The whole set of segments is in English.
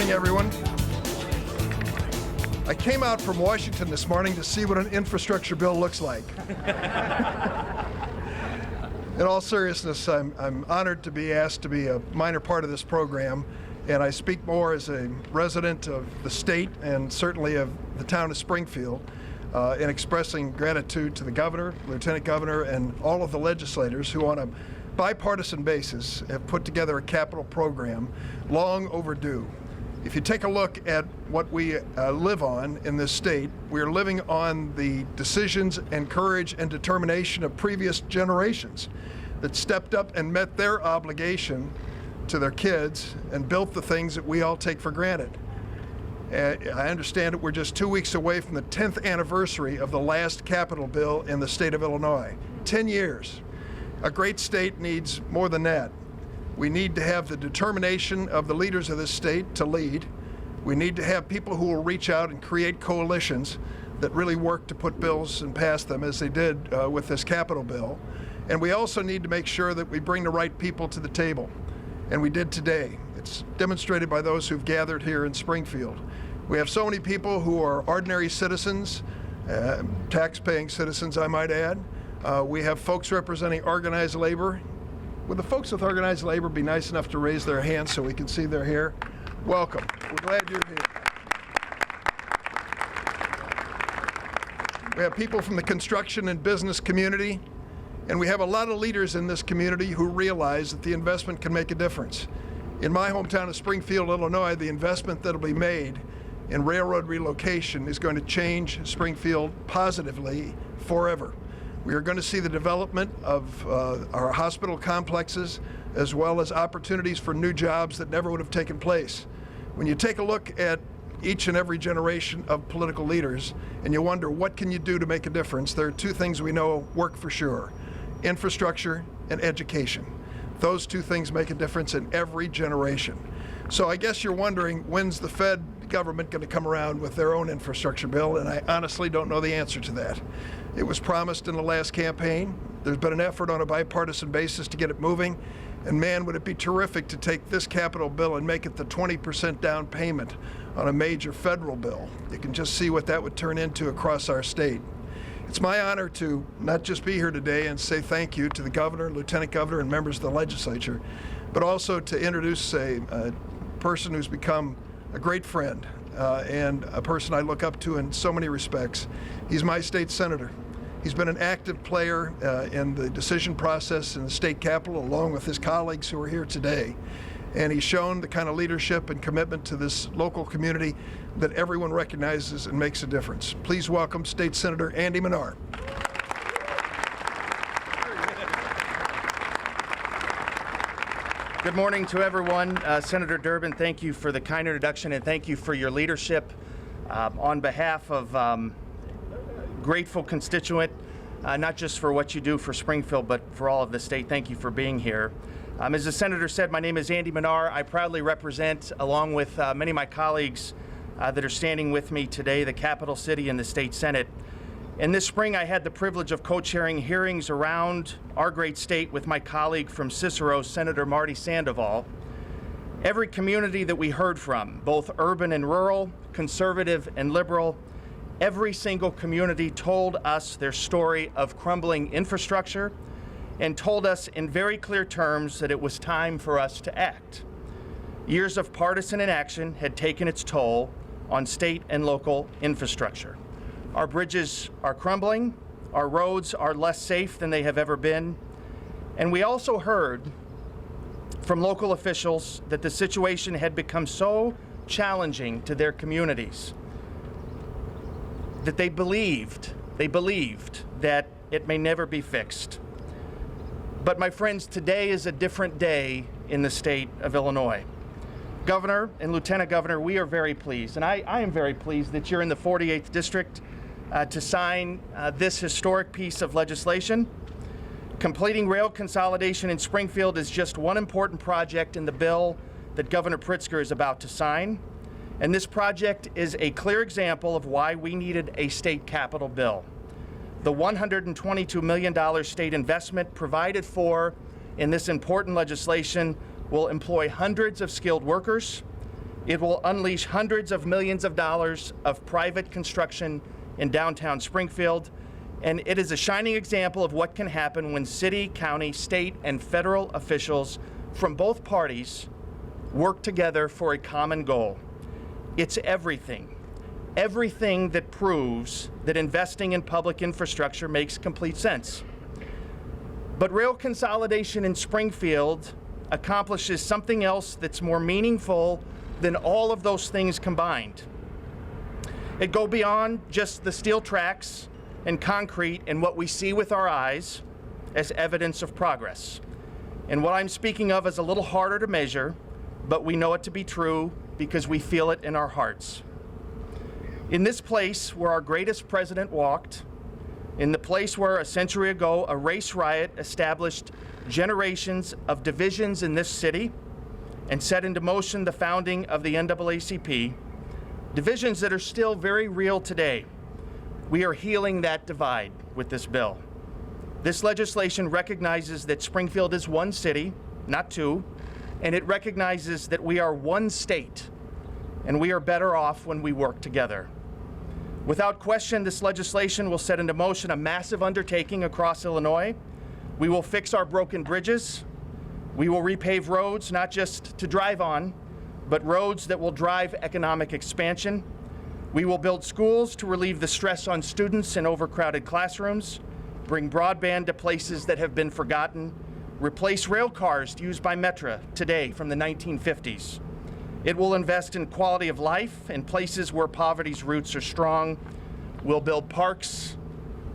morning, everyone. I came out from Washington this morning to see what an infrastructure bill looks like. In all seriousness, I'm honored to be asked to be a minor part of this program, and I speak more as a resident of the state and certainly of the town of Springfield in expressing gratitude to the governor, lieutenant governor, and all of the legislators who on a bipartisan basis have put together a capital program long overdue. If you take a look at what we live on in this state, we're living on the decisions and courage and determination of previous generations that stepped up and met their obligation to their kids and built the things that we all take for granted. I understand that we're just 2 weeks away from the 10th anniversary of the last capital bill in the state of Illinois. 10 years. A great state needs more than that. We need to have the determination of the leaders of this state to lead. We need to have people who will reach out and create coalitions that really work to put bills and pass them as they did with this capital bill. And we also need to make sure that we bring the right people to the table. And we did today. It's demonstrated by those who've gathered here in Springfield. We have so many people who are ordinary citizens, tax-paying citizens, I might add. We have folks representing organized labor. Would the folks with organized labor be nice enough to raise their hands so we can see their hair? Welcome. We're glad you're here. We have people from the construction and business community, and we have a lot of leaders in this community who realize that the investment can make a difference. In my hometown of Springfield, Illinois, the investment that will be made in railroad relocation is going to change Springfield positively forever. We are going to see the development of our hospital complexes as well as opportunities for new jobs that never would have taken place. When you take a look at each and every generation of political leaders and you wonder what can you do to make a difference, there are two things we know work for sure: infrastructure and education. Those two things make a difference in every generation. So I guess you're wondering, when's the Fed government going to come around with their own infrastructure bill? And I honestly don't know the answer to that. It was promised in the last campaign. There's been an effort on a bipartisan basis to get it moving. And man, would it be terrific to take this capital bill and make it the 20% down payment on a major federal bill. You can just see what that would turn into across our state. It's my honor to not just be here today and say thank you to the governor, lieutenant governor, and members of the legislature, but also to introduce a person who's become a great friend and a person I look up to in so many respects. He's my state senator. He's been an active player in the decision process in the state capitol, along with his colleagues who are here today. And he's shown the kind of leadership and commitment to this local community that everyone recognizes and makes a difference. Please welcome State Senator Andy Manar. Good morning to everyone. Senator Durbin, thank you for the kind introduction and thank you for your leadership. On behalf of grateful constituent, not just for what you do for Springfield, but for all of the state, thank you for being here. As the Senator said, my name is Andy Manar. I proudly represent, along with many of my colleagues that are standing with me today, the capital city and the state Senate. And this spring, I had the privilege of co-chairing hearings around our great state with my colleague from Cicero, Senator Marty Sandoval. Every community that we heard from, both urban and rural, conservative and liberal, every single community told us their story of crumbling infrastructure and told us in very clear terms that it was time for us to act. Years of partisan inaction had taken its toll on state and local infrastructure. Our bridges are crumbling, our roads are less safe than they have ever been, and we also heard from local officials that the situation had become so challenging to their communities that they believed that it may never be fixed. But my friends, today is a different day in the state of Illinois. Governor and Lieutenant Governor, we are very pleased, and I am very pleased that you're in the 48th District to sign this historic piece of legislation. Completing rail consolidation in Springfield is just one important project in the bill that Governor Pritzker is about to sign. And this project is a clear example of why we needed a state capital bill. The $122 million state investment provided for in this important legislation will employ hundreds of skilled workers It will unleash hundreds of millions of dollars of private construction in downtown Springfield, and it is a shining example of what can happen when city, county, state, and federal officials from both parties work together for a common goal. It's everything that proves that investing in public infrastructure makes complete sense. But rail consolidation in Springfield accomplishes something else that's more meaningful than all of those things combined. It goes beyond just the steel tracks and concrete and what we see with our eyes as evidence of progress. And what I'm speaking of is a little harder to measure, but we know it to be true because we feel it in our hearts. In this place where our greatest president walked, in the place where a century ago a race riot established generations of divisions in this city and set into motion the founding of the NAACP, divisions that are still very real today, we are healing that divide with this bill. This legislation recognizes that Springfield is one city, not two, and it recognizes that we are one state, and we are better off when we work together. Without question, this legislation will set into motion a massive undertaking across Illinois. We will fix our broken bridges. We will repave roads, not just to drive on, but roads that will drive economic expansion. We will build schools to relieve the stress on students in overcrowded classrooms, bring broadband to places that have been forgotten, replace rail cars used by Metra today from the 1950s. It will invest in quality of life in places where poverty's roots are strong. We'll build parks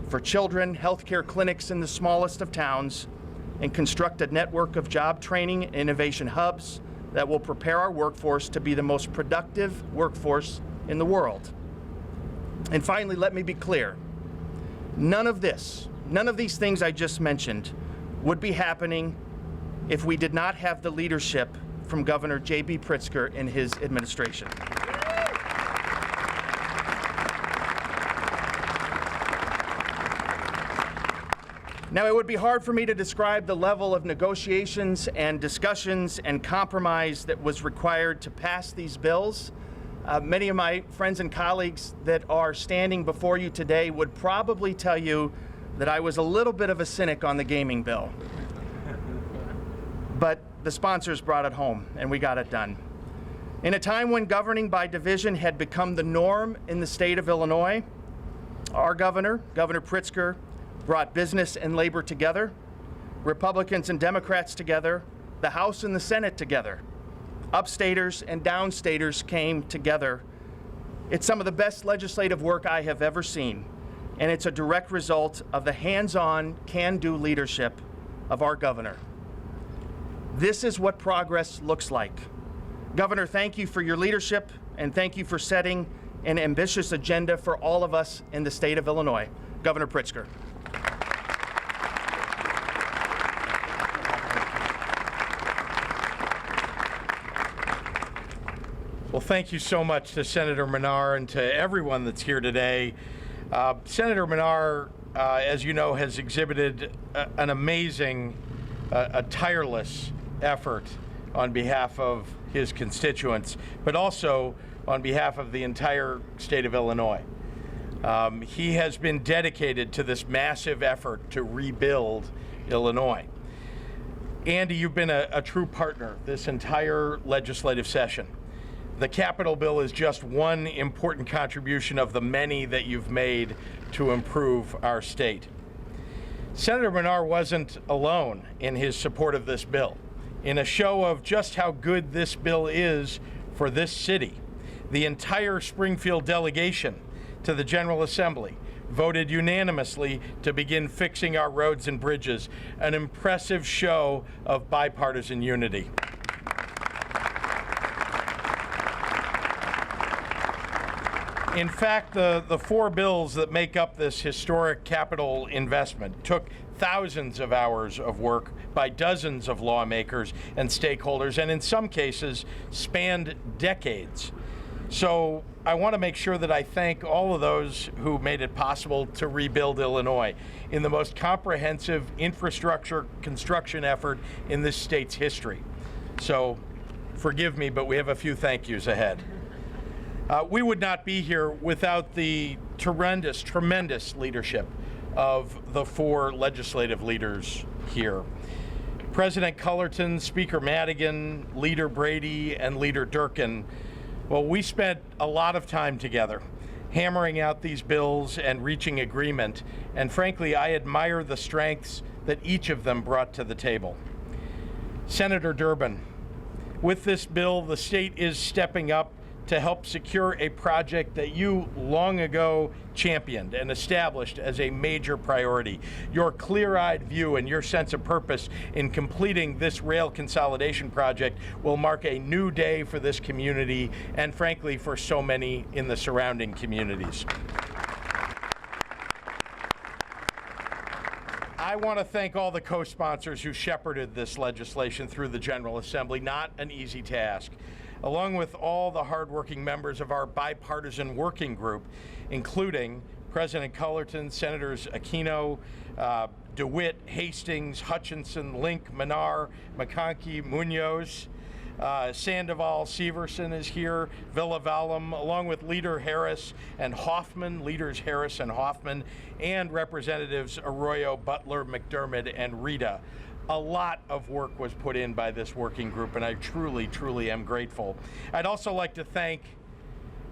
for children, healthcare clinics in the smallest of towns, and construct a network of job training and innovation hubs that will prepare our workforce to be the most productive workforce in the world. And finally, let me be clear. None of these things I just mentioned would be happening if we did not have the leadership from Governor J.B. Pritzker and his administration. Now, it would be hard for me to describe the level of negotiations and discussions and compromise that was required to pass these bills. Many of my friends and colleagues that are standing before you today would probably tell you that I was a little bit of a cynic on the gaming bill. But the sponsors brought it home, and we got it done. In a time when governing by division had become the norm in the state of Illinois, our governor, Governor Pritzker, brought business and labor together, Republicans and Democrats together, the House and the Senate together. Upstaters and downstaters came together. It's some of the best legislative work I have ever seen, and it's a direct result of the hands-on, can-do leadership of our governor. This is what progress looks like. Governor, thank you for your leadership, and thank you for setting an ambitious agenda for all of us in the state of Illinois. Governor Pritzker. Well, thank you so much to Senator Manar and to everyone that's here today. Senator Manar, as you know, has exhibited an amazing, a tireless effort on behalf of his constituents, but also on behalf of the entire state of Illinois. He has been dedicated to this massive effort to rebuild Illinois. Andy, you've been a true partner this entire legislative session. The Capitol bill is just one important contribution of the many that you've made to improve our state. Senator Manar wasn't alone in his support of this bill. In a show of just how good this bill is for this city, the entire Springfield delegation to the General Assembly voted unanimously to begin fixing our roads and bridges, an impressive show of bipartisan unity. In fact, the four bills that make up this historic capital investment took thousands of hours of work by dozens of lawmakers and stakeholders, and in some cases spanned decades. So I want to make sure that I thank all of those who made it possible to rebuild Illinois in the most comprehensive infrastructure construction effort in this state's history. So forgive me, but we have a few thank yous ahead. We would not be here without the tremendous leadership of the 4 legislative leaders here. President Cullerton, Speaker Madigan, Leader Brady, and Leader Durkin. Well, we spent a lot of time together hammering out these bills and reaching agreement, and frankly, I admire the strengths that each of them brought to the table. Senator Durbin, with this bill, the state is stepping up to help secure a project that you long ago championed and established as a major priority. Your clear-eyed view and your sense of purpose in completing this rail consolidation project will mark a new day for this community and, frankly, for so many in the surrounding communities. I want to thank all the co-sponsors who shepherded this legislation through the General Assembly. Not an easy task. Along with all the hardworking members of our bipartisan working group, including President Cullerton, Senators Aquino, DeWitt, Hastings, Hutchinson, Link, Manar, McConkey, Munoz, Sandoval, Severson is here, Villavalum, along with Leader Harris and Hoffman, Leaders Harris and Hoffman, and Representatives Arroyo, Butler, McDermott, and Rita. A lot of work was put in by this working group, and I truly am grateful. I'd also like to thank,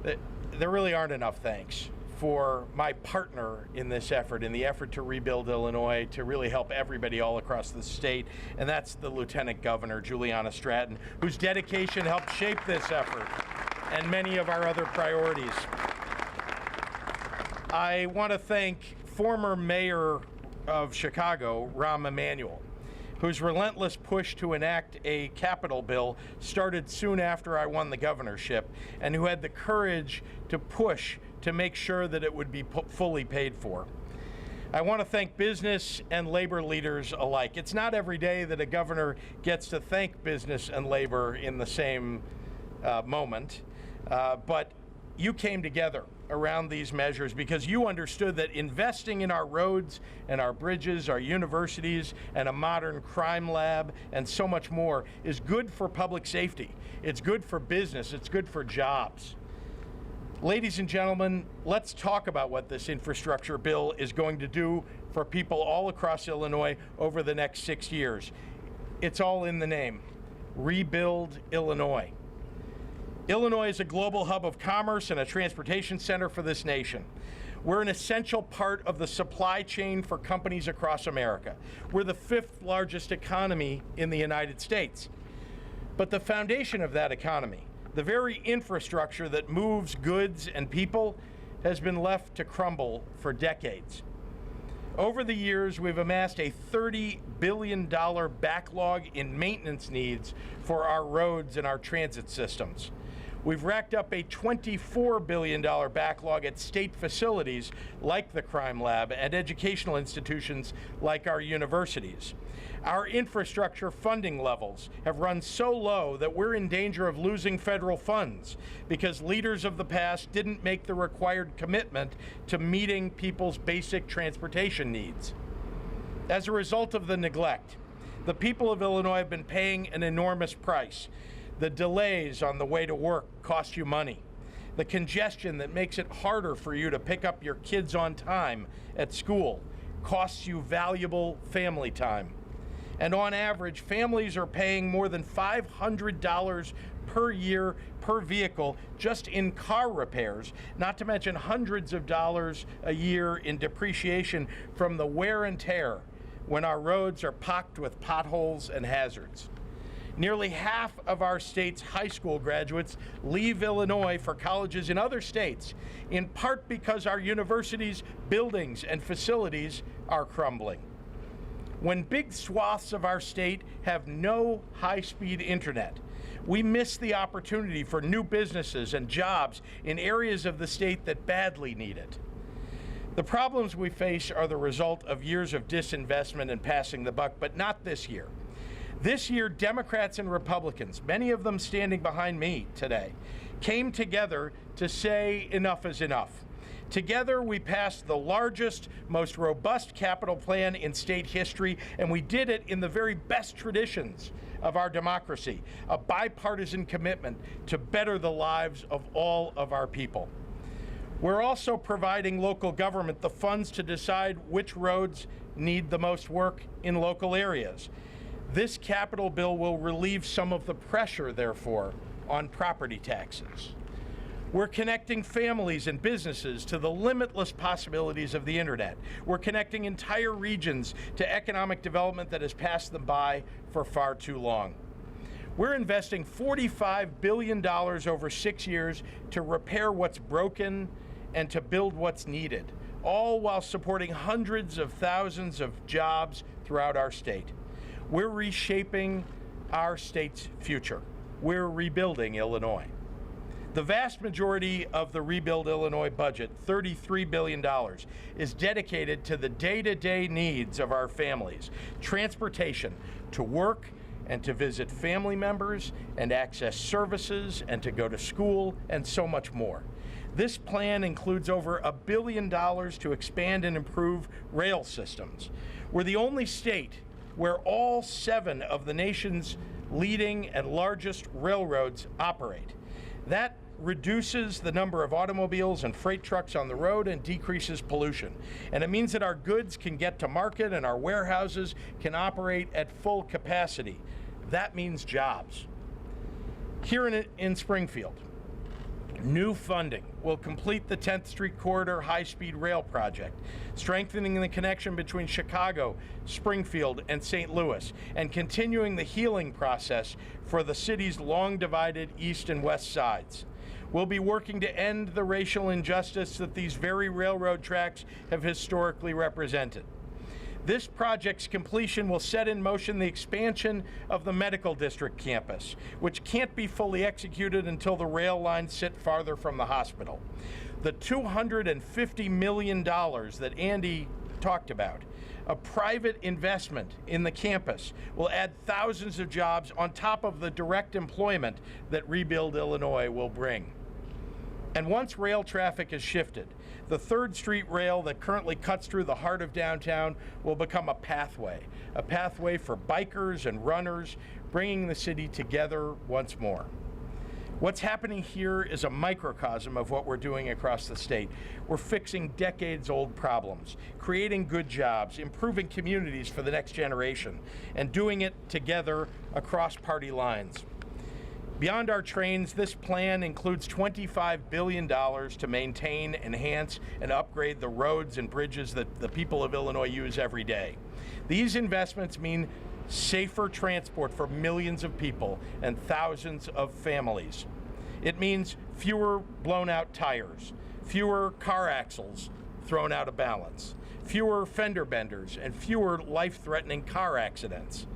there really aren't enough thanks, for my partner in this effort, in the effort to rebuild Illinois, to really help everybody all across the state, and that's the Lieutenant Governor, Juliana Stratton, whose dedication helped shape this effort and many of our other priorities. I want to thank former Mayor of Chicago, Rahm Emanuel, whose relentless push to enact a capital bill started soon after I won the governorship, and who had the courage to push to make sure that it would be fully paid for. I want to thank business and labor leaders alike. It's not every day that a governor gets to thank business and labor in the same moment, but you came together around these measures because you understood that investing in our roads and our bridges, our universities, and a modern crime lab, and so much more is good for public safety. It's good for business. It's good for jobs. Ladies and gentlemen, let's talk about what this infrastructure bill is going to do for people all across Illinois over the next 6 years. It's all in the name. Rebuild Illinois. Illinois is a global hub of commerce and a transportation center for this nation. We're an essential part of the supply chain for companies across America. We're the 5th largest economy in the United States. But the foundation of that economy, the very infrastructure that moves goods and people, has been left to crumble for decades. Over the years, we've amassed a $30 billion backlog in maintenance needs for our roads and our transit systems. We've racked up a $24 billion backlog at state facilities like the crime lab and educational institutions like our universities. Our infrastructure funding levels have run so low that we're in danger of losing federal funds because leaders of the past didn't make the required commitment to meeting people's basic transportation needs. As a result of the neglect, the people of Illinois have been paying an enormous price. The delays on the way to work cost you money. The congestion that makes it harder for you to pick up your kids on time at school costs you valuable family time. And on average, families are paying more than $500 per year per vehicle just in car repairs, not to mention hundreds of dollars a year in depreciation from the wear and tear when our roads are pocked with potholes and hazards. Nearly half of our state's high school graduates leave Illinois for colleges in other states, in part because our universities, buildings, and facilities are crumbling. When big swaths of our state have no high-speed internet, we miss the opportunity for new businesses and jobs in areas of the state that badly need it. The problems we face are the result of years of disinvestment and passing the buck, but not this year. This year, Democrats and Republicans, many of them standing behind me today, came together to say enough is enough, Together, we passed the largest, most robust capital plan in state history, and we did it in the very best traditions of our democracy, a bipartisan commitment to better the lives of all of our people. We're also providing local government the funds to decide which roads need the most work in local areas. This capital bill will relieve some of the pressure, therefore, on property taxes. We're connecting families and businesses to the limitless possibilities of the internet. We're connecting entire regions to economic development that has passed them by for far too long. We're investing $45 billion over 6 years to repair what's broken and to build what's needed, all while supporting hundreds of thousands of jobs throughout our state. We're reshaping our state's future. We're rebuilding Illinois. The vast majority of the Rebuild Illinois budget, $33 billion, is dedicated to the day-to-day needs of our families, transportation to work and to visit family members and access services and to go to school and so much more. This plan includes over $1 billion to expand and improve rail systems. We're the only state where all 7 of the nation's leading and largest railroads operate. That reduces the number of automobiles and freight trucks on the road and decreases pollution. And it means that our goods can get to market and our warehouses can operate at full capacity. That means jobs. Here in Springfield, new funding will complete the 10th Street Corridor high-speed rail project, strengthening the connection between Chicago, Springfield, and St. Louis, and continuing the healing process for the city's long-divided east and west sides. We'll be working to end the racial injustice that these very railroad tracks have historically represented. This project's completion will set in motion the expansion of the medical district campus, which can't be fully executed until the rail lines sit farther from the hospital. The $250 million that Andy talked about, a private investment in the campus, will add thousands of jobs on top of the direct employment that Rebuild Illinois will bring. And once rail traffic is shifted, the 3rd Street rail that currently cuts through the heart of downtown will become a pathway for bikers and runners, bringing the city together once more. What's happening here is a microcosm of what we're doing across the state. We're fixing decades-old problems, creating good jobs, improving communities for the next generation, and doing it together across party lines. Beyond our trains, this plan includes $25 billion to maintain, enhance, and upgrade the roads and bridges that the people of Illinois use every day. These investments mean safer transport for millions of people and thousands of families. It means fewer blown-out tires, fewer car axles thrown out of balance, fewer fender benders, and fewer life-threatening car accidents.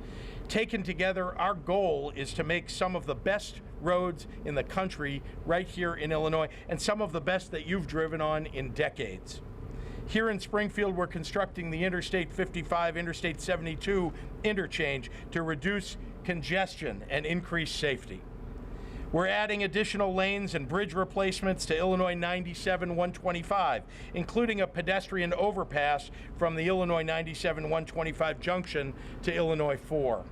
Taken together, our goal is to make some of the best roads in the country right here in Illinois, and some of the best that you've driven on in decades. Here in Springfield, we're constructing the Interstate 55, Interstate 72 interchange to reduce congestion and increase safety. We're adding additional lanes and bridge replacements to Illinois 97-125, including a pedestrian overpass from the Illinois 97-125 junction to Illinois 4.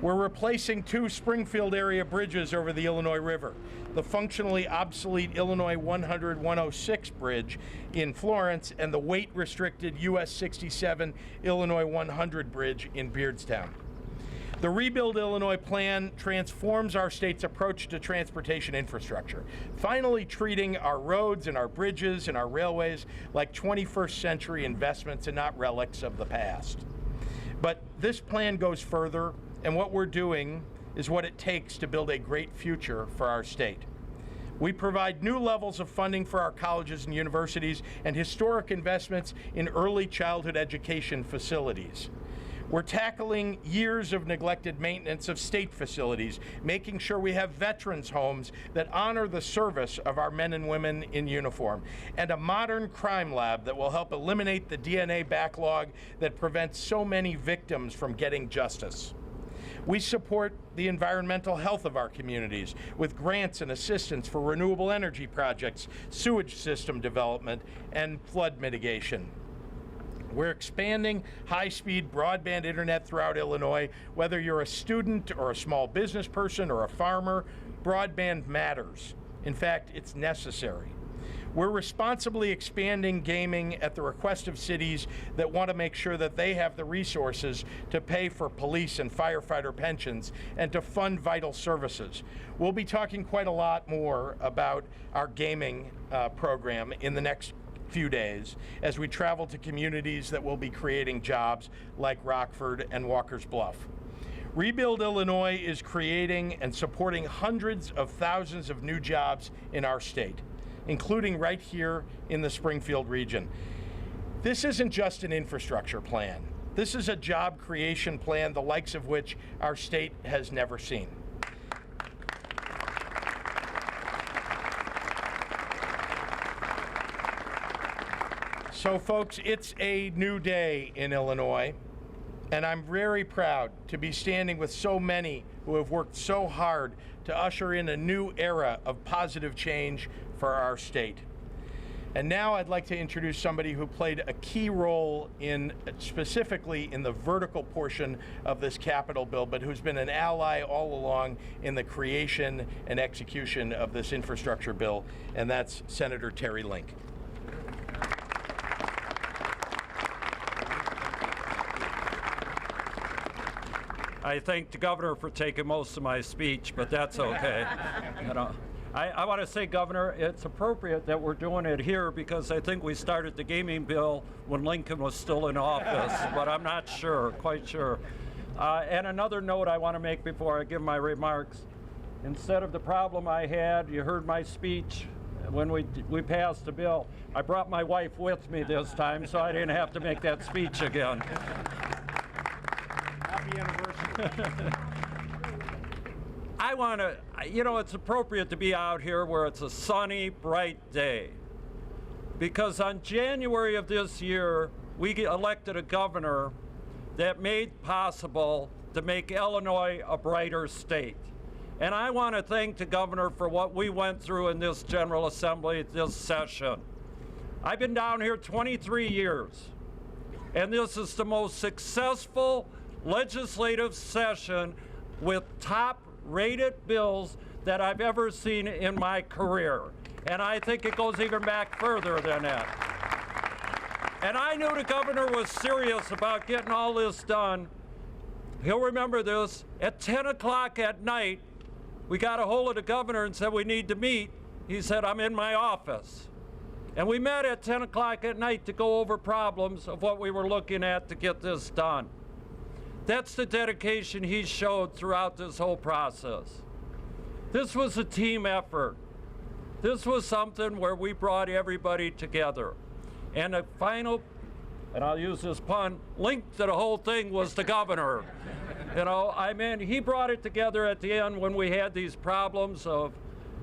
We're replacing 2 Springfield area bridges over the Illinois River, the functionally obsolete Illinois 100-106 bridge in Florence and the weight-restricted US 67 Illinois 100 bridge in Beardstown. The Rebuild Illinois plan transforms our state's approach to transportation infrastructure, finally treating our roads and our bridges and our railways like 21st century investments and not relics of the past. But this plan goes further, and what we're doing is what it takes to build a great future for our state. We provide new levels of funding for our colleges and universities and historic investments in early childhood education facilities. We're tackling years of neglected maintenance of state facilities, making sure we have veterans' homes that honor the service of our men and women in uniform, and a modern crime lab that will help eliminate the DNA backlog that prevents so many victims from getting justice. We support the environmental health of our communities with grants and assistance for renewable energy projects, sewage system development, and flood mitigation. We're expanding high-speed broadband internet throughout Illinois. Whether you're a student or a small business person or a farmer, broadband matters. In fact, it's necessary. We're responsibly expanding gaming at the request of cities that want to make sure that they have the resources to pay for police and firefighter pensions and to fund vital services. We'll be talking quite a lot more about our gaming program in the next few days as we travel to communities that will be creating jobs like Rockford and Walker's Bluff. Rebuild Illinois is creating and supporting hundreds of thousands of new jobs in our state, including right here in the Springfield region. This isn't just an infrastructure plan. This is a job creation plan, the likes of which our state has never seen. So folks, it's a new day in Illinois, and I'm very proud to be standing with so many who have worked so hard to usher in a new era of positive change for our state. And now I'd like to introduce somebody who played a key role specifically in the vertical portion of this Capitol bill, but who's been an ally all along in the creation and execution of this infrastructure bill, and that's Senator Terry Link. I thank the governor for taking most of my speech, but that's okay. You know, I want to say, Governor, it's appropriate that we're doing it here because I think we started the gaming bill when Lincoln was still in office, but I'm not sure, quite sure. And another note I want to make before I give my remarks. Instead of the problem I had, you heard my speech when we passed the bill. I brought my wife with me this time, so I didn't have to make that speech again. Happy anniversary. I want to, you know, it's appropriate to be out here where it's a sunny, bright day. Because on January of this year, we elected a governor that made possible to make Illinois a brighter state. And I want to thank the governor for what we went through in this General Assembly this session. I've been down here 23 years, and this is the most successful legislative session with top-rated bills that I've ever seen in my career. And I think it goes even back further than that. And I knew the governor was serious about getting all this done. He'll remember this. At 10 o'clock at night, we got a hold of the governor and said we need to meet. He said, I'm in my office. And we met at 10 o'clock at night to go over problems of what we were looking at to get this done. That's the dedication he showed throughout this whole process. This was a team effort. This was something where we brought everybody together. And the final, and I'll use this pun, link to the whole thing was the governor. You know, I mean, he brought it together at the end when we had these problems of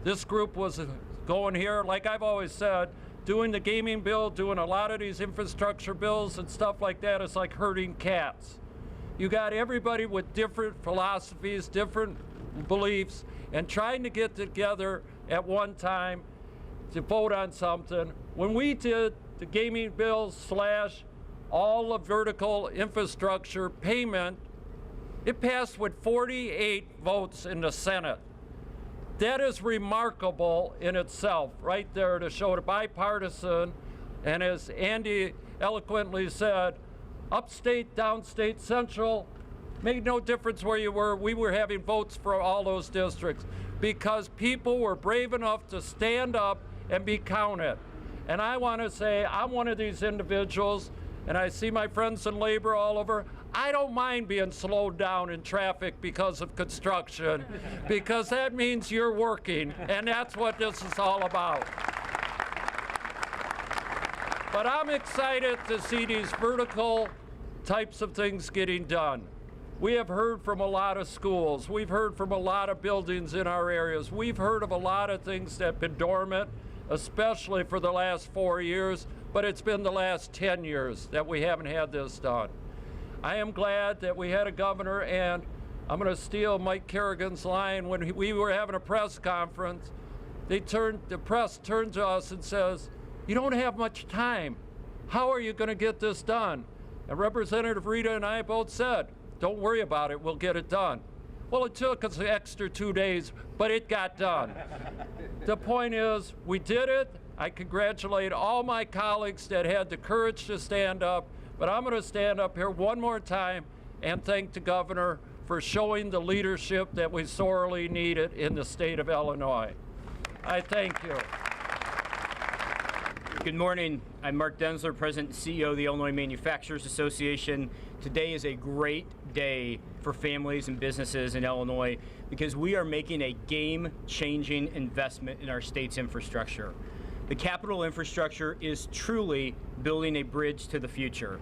this group was going here, like I've always said, doing the gaming bill, doing a lot of these infrastructure bills and stuff like that is like herding cats. You got everybody with different philosophies, different beliefs, and trying to get together at one time to vote on something. When we did the gaming bill / all the vertical infrastructure payment, it passed with 48 votes in the Senate. That is remarkable in itself, right there, to show the bipartisan, and as Andy eloquently said, upstate, downstate, central, made no difference where you were. We were having votes for all those districts because people were brave enough to stand up and be counted. And I want to say, I'm one of these individuals, and I see my friends in labor all over. I don't mind being slowed down in traffic because of construction, because that means you're working, and that's what this is all about. But I'm excited to see these vertical types of things getting done. We have heard from a lot of schools. We've heard from a lot of buildings in our areas. We've heard of a lot of things that have been dormant, especially for the last 4 years, but it's been the last 10 years that we haven't had this done. I am glad that we had a governor, and I'm going to steal Mike Kerrigan's line when we were having a press conference. The press turned to us and says, "You don't have much time. How are you going to get this done?" And Representative Rita and I both said, "Don't worry about it, we'll get it done." Well, it took us an extra 2 days, but it got done. The point is, we did it. I congratulate all my colleagues that had the courage to stand up, but I'm going to stand up here one more time and thank the governor for showing the leadership that we sorely needed in the state of Illinois. I thank you. Good morning. I'm Mark Densler, President and CEO of the Illinois Manufacturers Association. Today is a great day for families and businesses in Illinois because we are making a game-changing investment in our state's infrastructure. The capital infrastructure is truly building a bridge to the future.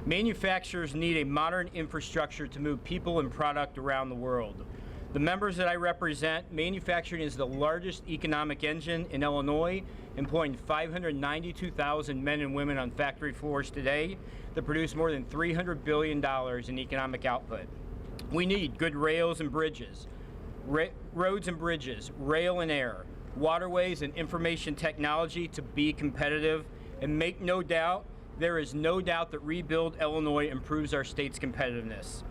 Manufacturers need a modern infrastructure to move people and product around the world. The members that I represent, manufacturing is the largest economic engine in Illinois, employing 592,000 men and women on factory floors today that produce more than $300 billion in economic output. We need good rails and bridges, roads and bridges, rail and air, waterways and information technology to be competitive, and make no doubt, there is no doubt that Rebuild Illinois improves our state's competitiveness.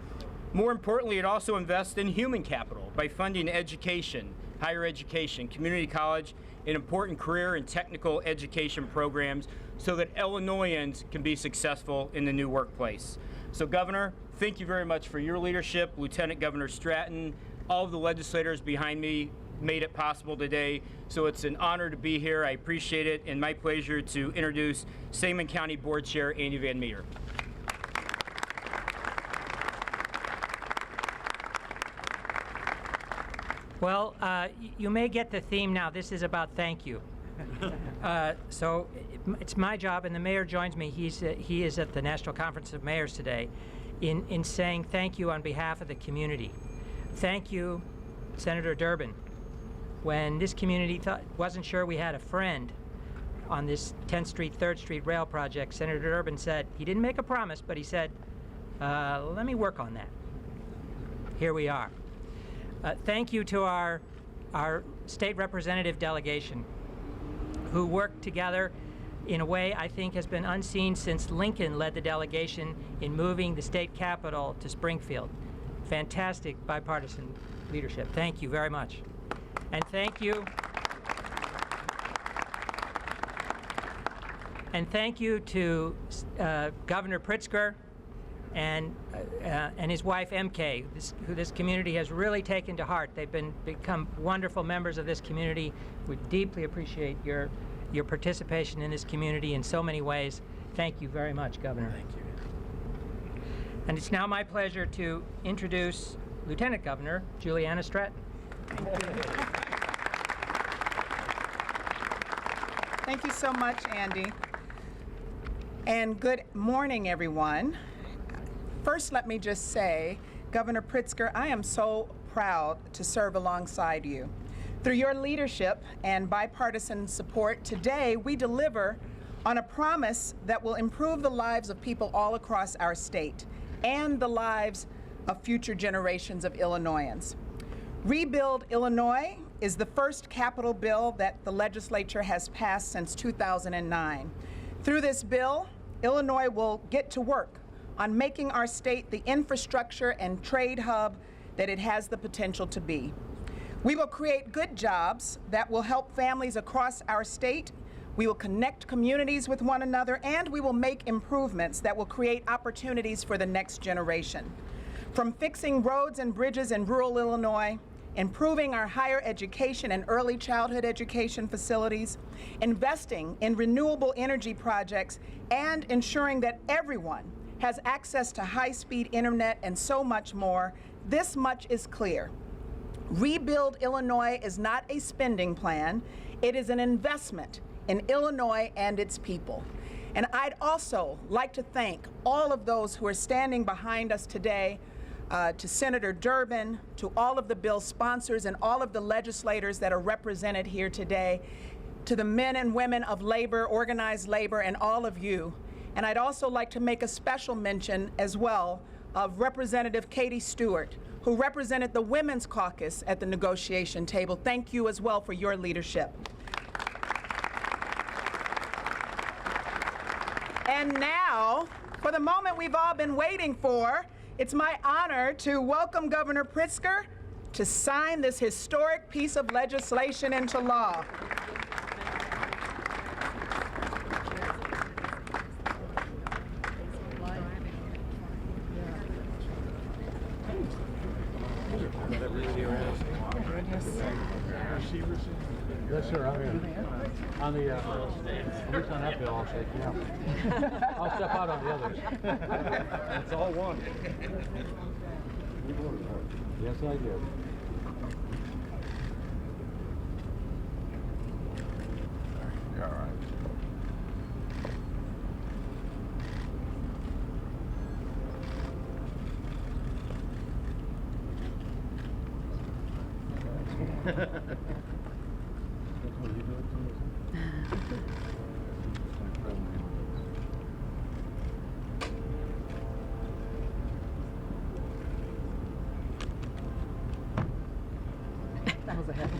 More importantly, it also invests in human capital by funding education, higher education, community college, and important career and technical education programs so that Illinoisans can be successful in the new workplace. So, Governor, thank you very much for your leadership. Lieutenant Governor Stratton, all of the legislators behind me made it possible today. So it's an honor to be here. I appreciate it, and my pleasure to introduce Sangamon County Board Chair Andy Van Meter. Well, you may get the theme now. This is about thank you. So it's my job, and the mayor joins me. He is at the National Conference of Mayors today in saying thank you on behalf of the community. Thank you, Senator Durbin. When this community wasn't sure we had a friend on this 10th Street, 3rd Street rail project, Senator Durbin said, he didn't make a promise, but he said, let me work on that. Here we are. Thank you to our state representative delegation who worked together in a way I think has been unseen since Lincoln led the delegation in moving the state capital to Springfield. Fantastic bipartisan leadership. Thank you very much. And thank you. And thank you to Governor Pritzker and his wife MK, who this community has really taken to heart. They've become wonderful members of this community. We deeply appreciate your participation in this community in so many ways. Thank you very much, Governor. Thank you. And it's now my pleasure to introduce Lieutenant Governor Juliana Stratton. Thank you so much, Andy. And good morning, everyone. First, let me just say, Governor Pritzker, I am so proud to serve alongside you. Through your leadership and bipartisan support, today we deliver on a promise that will improve the lives of people all across our state and the lives of future generations of Illinoisans. Rebuild Illinois is the first capital bill that the legislature has passed since 2009. Through this bill, Illinois will get to work on making our state the infrastructure and trade hub that it has the potential to be. We will create good jobs that will help families across our state. We will connect communities with one another, and we will make improvements that will create opportunities for the next generation. From fixing roads and bridges in rural Illinois, improving our higher education and early childhood education facilities, investing in renewable energy projects, and ensuring that everyone has access to high-speed internet and so much more, this much is clear. Rebuild Illinois is not a spending plan. It is an investment in Illinois and its people. And I'd also like to thank all of those who are standing behind us today, to Senator Durbin, to all of the bill sponsors and all of the legislators that are represented here today, to the men and women of labor, organized labor, and all of you. And I'd also like to make a special mention as well of Representative Katie Stewart, who represented the Women's Caucus at the negotiation table. Thank you as well for your leadership. And now, for the moment we've all been waiting for, it's my honor to welcome Governor Pritzker to sign this historic piece of legislation into law. Yes, sir, I'm here. On the, at least on that bill, I'll shake you out. I'll step out on the others. It's all one. Yes, I did. You're all right. That was a happy